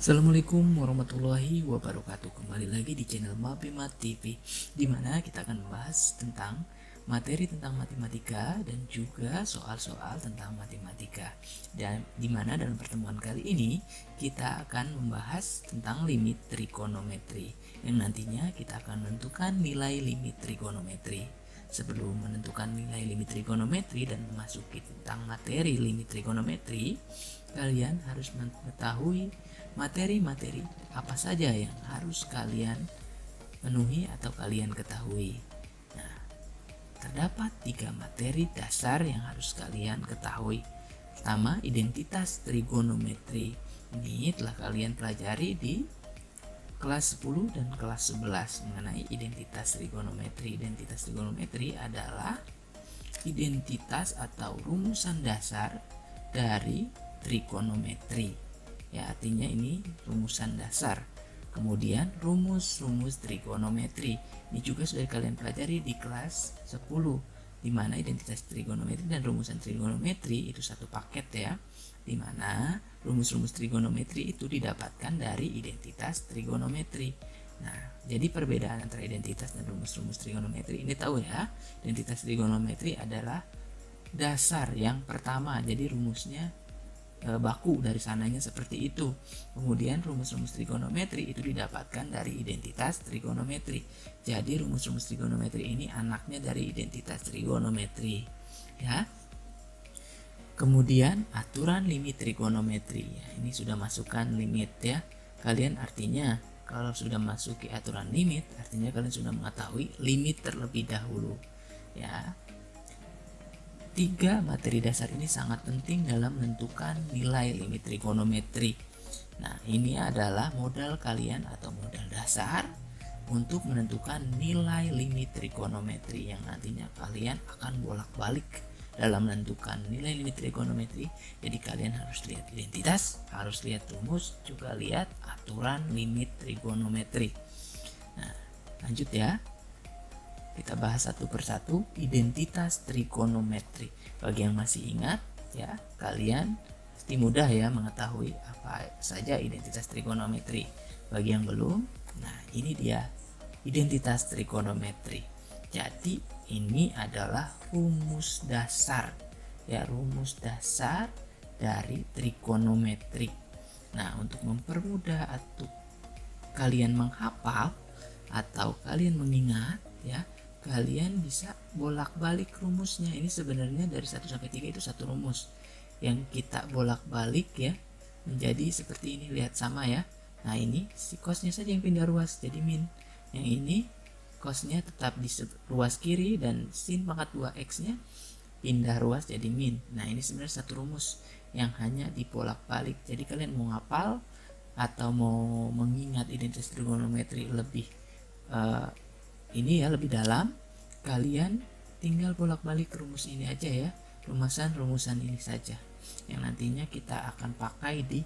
Assalamualaikum warahmatullahi wabarakatuh. Kembali lagi di channel Mapemat TV, di mana kita akan membahas tentang materi tentang matematika dan juga soal-soal tentang matematika. Dan di mana dalam pertemuan kali ini kita akan membahas tentang limit trigonometri, yang nantinya kita akan menentukan nilai limit trigonometri. Sebelum menentukan nilai limit trigonometri dan memasuki tentang materi limit trigonometri, kalian harus mengetahui materi-materi apa saja yang harus kalian penuhi atau kalian ketahui. Nah, terdapat 3 materi dasar yang harus kalian ketahui. Pertama, identitas trigonometri. Ini telah kalian pelajari di kelas 10 dan kelas 11 mengenai identitas trigonometri. Identitas trigonometri adalah identitas atau rumusan dasar dari trigonometri. Ya, artinya ini rumusan dasar. Kemudian rumus-rumus trigonometri. Ini juga sudah kalian pelajari di kelas 10, di mana identitas trigonometri dan rumusan trigonometri itu satu paket ya. Di mana rumus-rumus trigonometri itu didapatkan dari identitas trigonometri. Nah, jadi perbedaan antara identitas dan rumus-rumus trigonometri ini tahu ya. Identitas trigonometri adalah dasar yang pertama. Jadi rumusnya baku dari sananya seperti itu. Kemudian rumus-rumus trigonometri itu didapatkan dari identitas trigonometri. Jadi rumus-rumus trigonometri ini anaknya dari identitas trigonometri ya. Kemudian aturan limit trigonometri ya, ini sudah masukkan limit ya. Kalian artinya kalau sudah masuki aturan limit, artinya kalian sudah mengetahui limit terlebih dahulu ya. 3 materi dasar ini sangat penting dalam menentukan nilai limit trigonometri. Nah, ini adalah modal kalian atau modal dasar untuk menentukan nilai limit trigonometri yang nantinya kalian akan bolak-balik dalam menentukan nilai limit trigonometri. Jadi kalian harus lihat identitas, harus lihat rumus, juga lihat aturan limit trigonometri. Nah, lanjut ya. Kita bahas satu persatu identitas trigonometri. Bagi yang masih ingat ya, kalian pasti mudah ya mengetahui apa saja identitas trigonometri. Bagi yang belum, nah ini dia identitas trigonometri. Jadi ini adalah rumus dasar ya, rumus dasar dari trigonometri. Nah, untuk mempermudah atau kalian menghafal atau kalian mengingat ya, kalian bisa bolak-balik rumusnya. Ini sebenarnya dari 1 sampai 3 itu satu rumus yang kita bolak-balik ya menjadi seperti ini. Lihat sama ya. Nah, ini si cosnya saja yang pindah ruas jadi min. Yang ini cosnya tetap di ruas kiri dan sin pangkat 2x nya pindah ruas jadi min. Nah, ini sebenarnya satu rumus yang hanya dibolak-balik. Jadi kalian mau ngapal atau mau mengingat identitas trigonometri lebih ini ya lebih dalam, kalian tinggal bolak-balik rumus ini aja ya, rumusan ini saja yang nantinya kita akan pakai di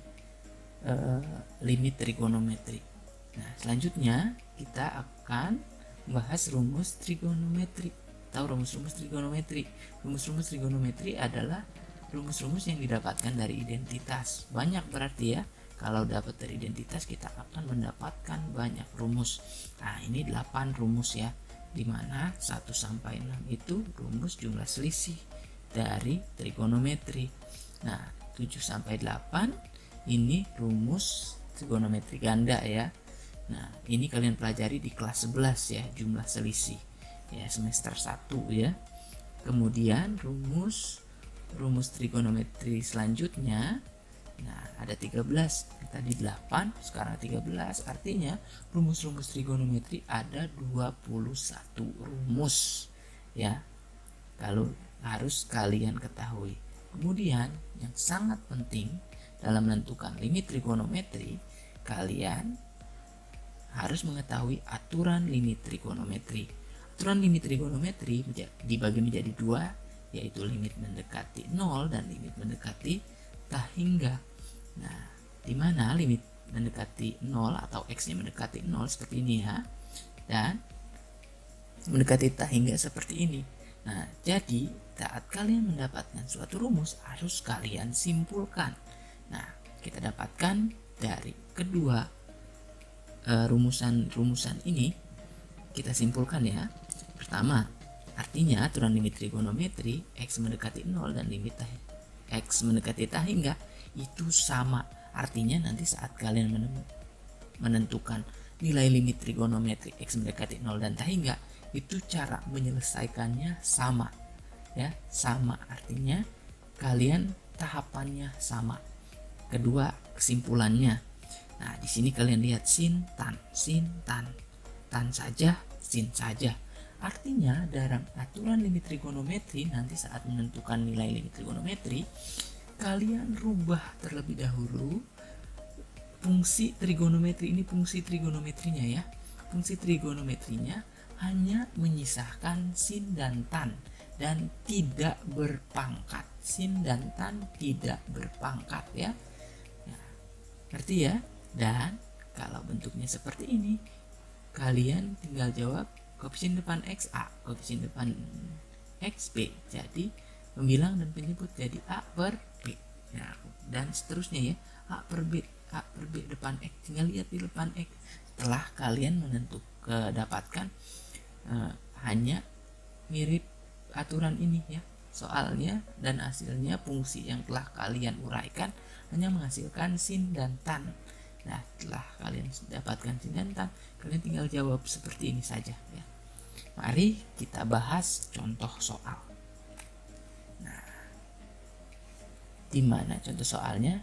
limit trigonometri. Nah, selanjutnya kita akan membahas rumus trigonometri. Tahu rumus-rumus trigonometri? Rumus-rumus trigonometri adalah rumus-rumus yang didapatkan dari identitas. Banyak berarti ya. Kalau dapat dari identitas kita akan mendapatkan banyak rumus. Nah, ini 8 rumus ya, dimana 1 sampai 6 itu rumus jumlah selisih dari trigonometri. Nah, 7 sampai 8 ini rumus trigonometri ganda ya. Nah, ini kalian pelajari di kelas 11 ya, jumlah selisih ya, semester 1 ya. Kemudian rumus trigonometri selanjutnya, nah ada 13, tadi 8, sekarang 13, artinya rumus-rumus trigonometri ada 21 rumus ya, kalau harus kalian ketahui. Kemudian yang sangat penting dalam menentukan limit trigonometri, kalian harus mengetahui aturan limit trigonometri. Aturan limit trigonometri dibagi menjadi 2, yaitu limit mendekati 0 dan limit mendekati tak hingga. Nah, di mana limit mendekati 0 atau x-nya mendekati 0 seperti ini ya, dan mendekati tak hingga seperti ini. Nah, jadi saat kalian mendapatkan suatu rumus harus kalian simpulkan. Nah, kita dapatkan dari kedua rumusan ini kita simpulkan ya. Pertama, artinya aturan limit trigonometri x mendekati 0 dan limit x mendekati tak hingga itu sama. Artinya nanti saat kalian menentukan nilai limit trigonometri x mendekati 0 dan tak hingga, itu cara menyelesaikannya sama ya, sama, artinya kalian tahapannya sama. Kedua, kesimpulannya. Nah, di sini kalian lihat sin tan saja, sin saja. Artinya dalam aturan limit trigonometri nanti saat menentukan nilai limit trigonometri, kalian rubah terlebih dahulu fungsi trigonometri ini, fungsi trigonometrinya ya. Fungsi trigonometrinya hanya menyisahkan sin dan tan dan tidak berpangkat. Sin dan tan tidak berpangkat ya. Nah, ngerti ya? Dan kalau bentuknya seperti ini, kalian tinggal jawab koefisien depan x A, koefisien depan x B. Jadi pembilang dan penyebut jadi A per B. Nah, dan seterusnya ya, A per B depan x. Tinggal lihat di depan x. Setelah kalian dapatkan hanya mirip aturan ini ya, soalnya dan hasilnya fungsi yang telah kalian uraikan hanya menghasilkan sin dan tan. Nah, setelah kalian dapatkan sin dan tan, kalian tinggal jawab seperti ini saja ya. Mari kita bahas contoh soal. Nah, di mana contoh soalnya?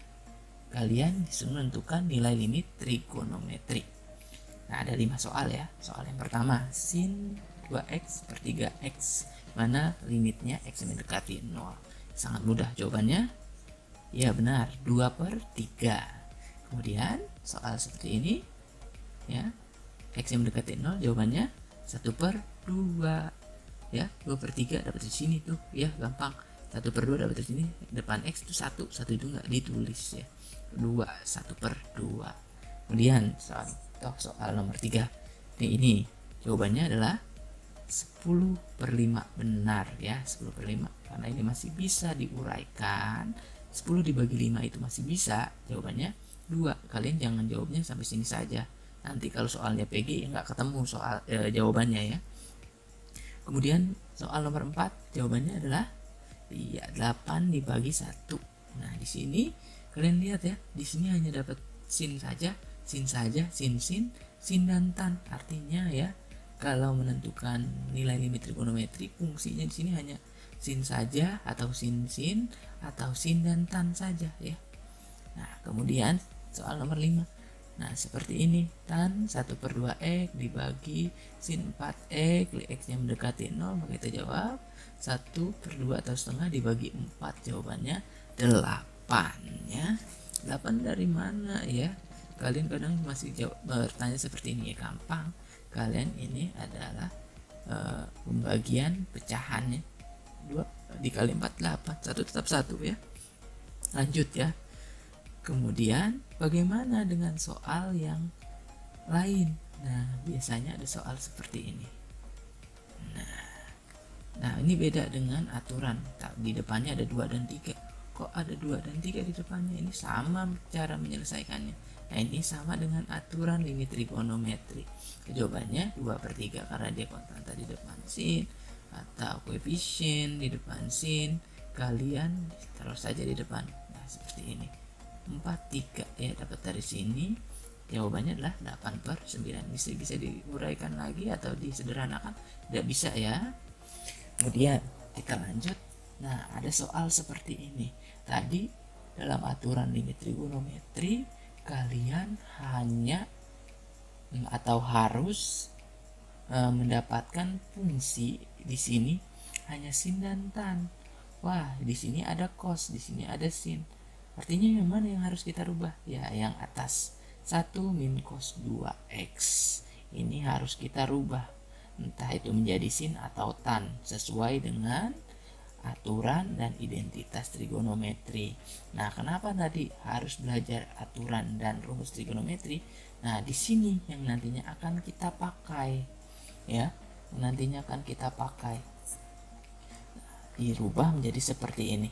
Kalian disuruh menentukan nilai limit trigonometri. Nah, ada 5 soal ya. Soal yang pertama, sin 2x per 3x, mana limitnya x mendekati 0. Sangat mudah jawabannya. Ya benar, 2 per 3. Kemudian soal seperti ini ya, x yang mendekati 0 jawabannya 1 per 2 ya. 2 per 3 dapat di sini tuh ya, gampang. 1 per 2 dapat di sini, depan x itu 1 itu nggak ditulis ya. 2, 1 per 2. Kemudian soal nomor 3 ini jawabannya adalah 10 per 5 benar ya, 10 per 5 karena ini masih bisa diuraikan. 10 dibagi 5 itu masih bisa, jawabannya 2. Kalian jangan jawabnya sampai sini saja, nanti kalau soalnya PG ya nggak ketemu soal jawabannya ya. Kemudian soal nomor 4 jawabannya adalah 8 dibagi 1. Nah, di sini kalian lihat ya, di sini hanya dapat sin saja, sin dan tan. Artinya ya, kalau menentukan nilai limit trigonometri, fungsinya di sini hanya sin saja atau sin atau sin dan tan saja ya. Nah, kemudian soal nomor 5. Nah, seperti ini, tan 1 per 2x dibagi sin 4x, x-nya mendekati 0, maka kita jawab 1 per 2 atau setengah dibagi 4, jawabannya 8 ya. 8 dari mana ya? Kalian kadang masih bertanya seperti ini ya, gampang. Kalian ini adalah pembagian pecahannya 2 dikali 4, 8, 1 tetap 1 ya. Lanjut ya. Kemudian bagaimana dengan soal yang lain? Nah, biasanya ada soal seperti ini. Nah, ini beda dengan aturan. Di depannya ada 2 dan 3. Kok ada 2 dan 3 di depannya? Ini sama cara menyelesaikannya. Nah, ini sama dengan aturan limit trigonometri. Jawabannya 2 per 3 karena dia konstanta di depan sin, atau koefisien di depan sin, kalian taruh saja di depan. Nah, seperti ini. 4, 3 ya, dapat dari sini. Jawabannya adalah 8 per 9. Bisa diuraikan lagi atau disederhanakan? Tidak bisa ya. Kemudian kita lanjut. Nah, ada soal seperti ini. Tadi dalam aturan limit trigonometri, kalian hanya atau harus mendapatkan fungsi di sini hanya sin dan tan. Wah, di sini ada cos, di sini ada sin. Artinya yang mana yang harus kita rubah? Ya, yang atas. 1 min cos 2x. Ini harus kita rubah. Entah itu menjadi sin atau tan, sesuai dengan aturan dan identitas trigonometri. Nah, kenapa tadi harus belajar aturan dan rumus trigonometri? Nah, di sini yang nantinya akan kita pakai ya. Nantinya akan kita pakai. Dirubah menjadi seperti ini.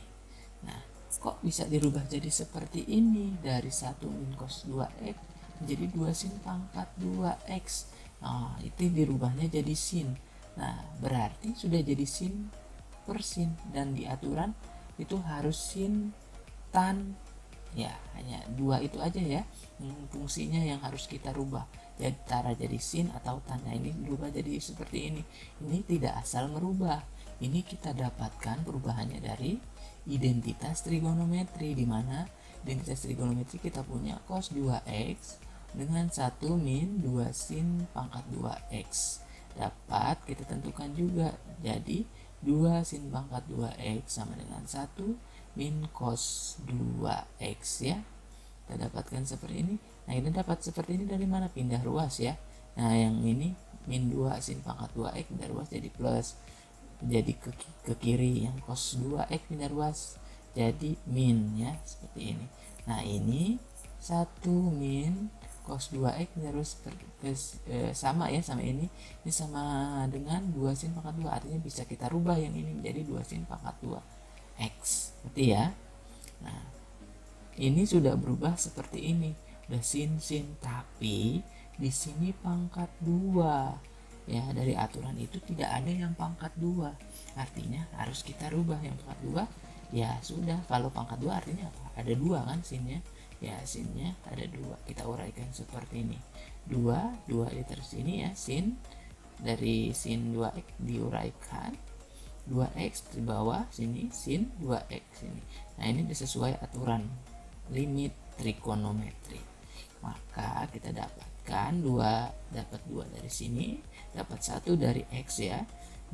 Nah, kok bisa dirubah jadi seperti ini, dari 1 min cos 2x menjadi 2 sin pangkat 2x. Nah, itu dirubahnya jadi sin. Nah, berarti sudah jadi sin per sin, dan di aturan itu harus sin tan, ya hanya 2 itu aja ya fungsinya yang harus kita rubah, jadi antara jadi sin atau tan. Nah, ini berubah jadi seperti ini tidak asal merubah, ini kita dapatkan perubahannya dari identitas trigonometri, di mana identitas trigonometri kita punya cos 2x dengan 1 min 2 sin pangkat 2x, dapat kita tentukan juga jadi 2 sin pangkat 2x sama dengan 1 min cos 2x ya. Kita dapatkan seperti ini. Nah, ini dapat seperti ini dari mana? Pindah ruas ya. Nah, yang ini min 2 sin pangkat 2x pindah ruas jadi plus, jadi ke kiri. Yang cos 2x pindah ruas jadi min ya, seperti ini. Nah, ini 1 min cos 2x pindah ruas sama ya, sama ini sama dengan 2 sin pangkat 2, artinya bisa kita rubah yang ini menjadi 2 sin pangkat 2x, seperti ya. Nah, ini sudah berubah seperti ini, udah sin, tapi di sini pangkat 2 ya. Dari aturan itu tidak ada yang pangkat 2, artinya harus kita rubah yang pangkat 2. Ya sudah, kalau pangkat 2 artinya apa? Ada 2 kan sinnya, ya sinnya ada 2, kita uraikan seperti ini. 2 ditaruh sini ya, sin dari sin 2x diuraikan 2x di bawah sini, sin 2x ini. Nah, ini sesuai aturan limit trigonometri. Maka kita dapatkan 2, dapat 2 dari sini, dapat 1 dari x ya.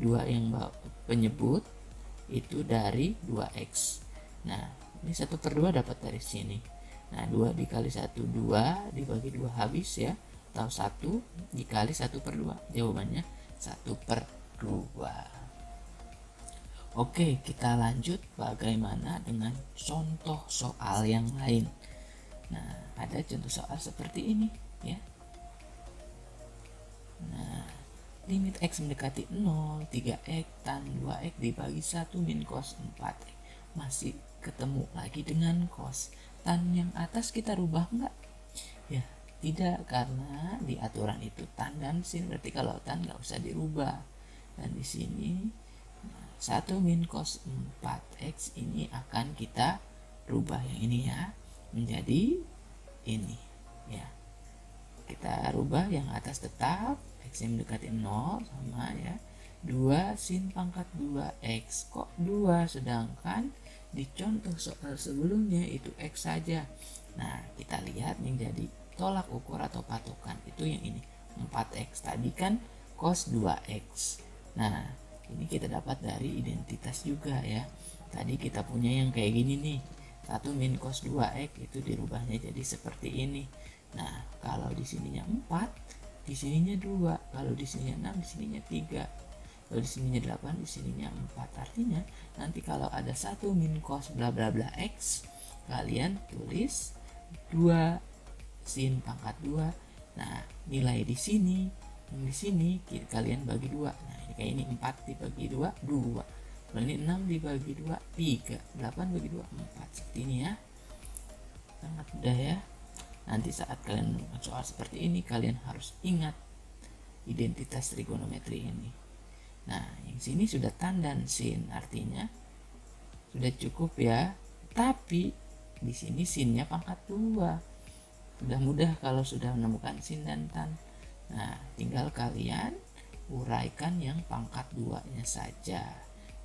2 yang penyebut itu dari 2x. Nah, ini 1/2 dapat dari sini. Nah, 2 dikali 1 2, dibagi 2 habis ya, atau 1 dikali 1/2. Jawabannya 1/2. Oke, kita lanjut bagaimana dengan contoh soal yang lain. Nah, ada contoh soal seperti ini ya. Nah, limit x mendekati 0, 3x tan 2x dibagi 1 min cos 4x. Masih ketemu lagi dengan cos. Tan yang atas kita rubah enggak? Ya, tidak, karena di aturan itu tan dan sin, berarti kalau tan nggak usah dirubah. Dan di sini 1 min cos 4x ini akan kita rubah yang ini ya menjadi ini ya. Kita rubah yang atas tetap, x yang mendekati 0 sama ya 2 sin pangkat 2x. Kok 2 sedangkan di contoh soal sebelumnya itu x saja. Nah, kita lihat yang jadi tolak ukur atau patokan itu yang ini 4x, tadi kan cos 2x. Nah, ini kita dapat dari identitas juga ya. Tadi kita punya yang kayak gini nih, 1 min cos 2x itu dirubahnya jadi seperti ini. Nah, kalau di sininya 4, di sininya 2, kalau di sininya 6, di sininya 3, kalau di sininya 8, di sininya 4. Artinya nanti kalau ada 1 min cos bla bla bla x, kalian tulis 2 sin pangkat 2. Nah, nilai di sini, yang di sini kalian bagi 2. Nah, ini kayak ini 4 dibagi 2, 2. Kalau ini 6 dibagi 2, 3. 8 bagi 2, 4. Seperti ini ya. Sangat mudah ya. Nanti saat kalian menemukan soal seperti ini, kalian harus ingat identitas trigonometri ini. Nah, yang sini sudah tan dan sin, artinya sudah cukup ya. Tapi di sini sinnya pangkat 2. Sudah mudah kalau sudah menemukan sin dan tan. Nah, tinggal kalian uraikan yang pangkat 2-nya saja.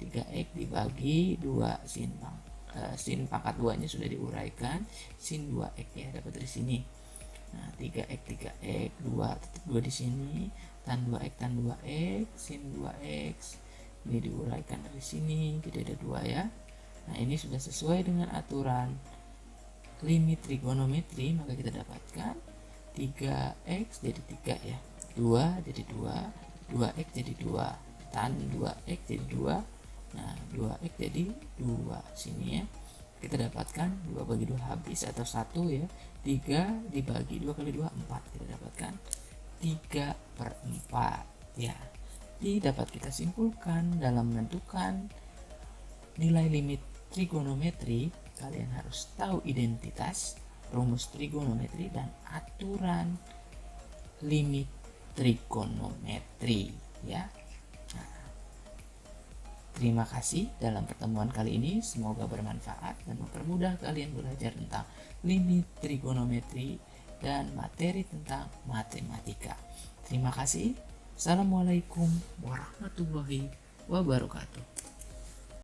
3x dibagi 2 sin pangkat 2-nya sudah diuraikan, sin 2x ya, dapat dari sini. Nah, 3x 2 tetap 2 di sini, tan 2x sin 2x ini diuraikan dari sini, jadi ada 2 ya. Nah, ini sudah sesuai dengan aturan limit trigonometri, maka kita dapatkan 3x jadi 3 ya, 2 jadi 2, 2x jadi 2, tan 2x jadi 2. Nah, 2x jadi 2 sini ya. Kita dapatkan 2 bagi 2 habis atau 1 ya. 3 dibagi 2 kali 2, 4. Kita dapatkan 3/4 ya. Jadi dapat kita simpulkan dalam menentukan nilai limit trigonometri, kalian harus tahu identitas, rumus trigonometri, dan aturan limit trigonometri ya. Terima kasih dalam pertemuan kali ini, semoga bermanfaat dan mempermudah kalian belajar tentang limit trigonometri dan materi tentang matematika. Terima kasih. Assalamualaikum warahmatullahi wabarakatuh.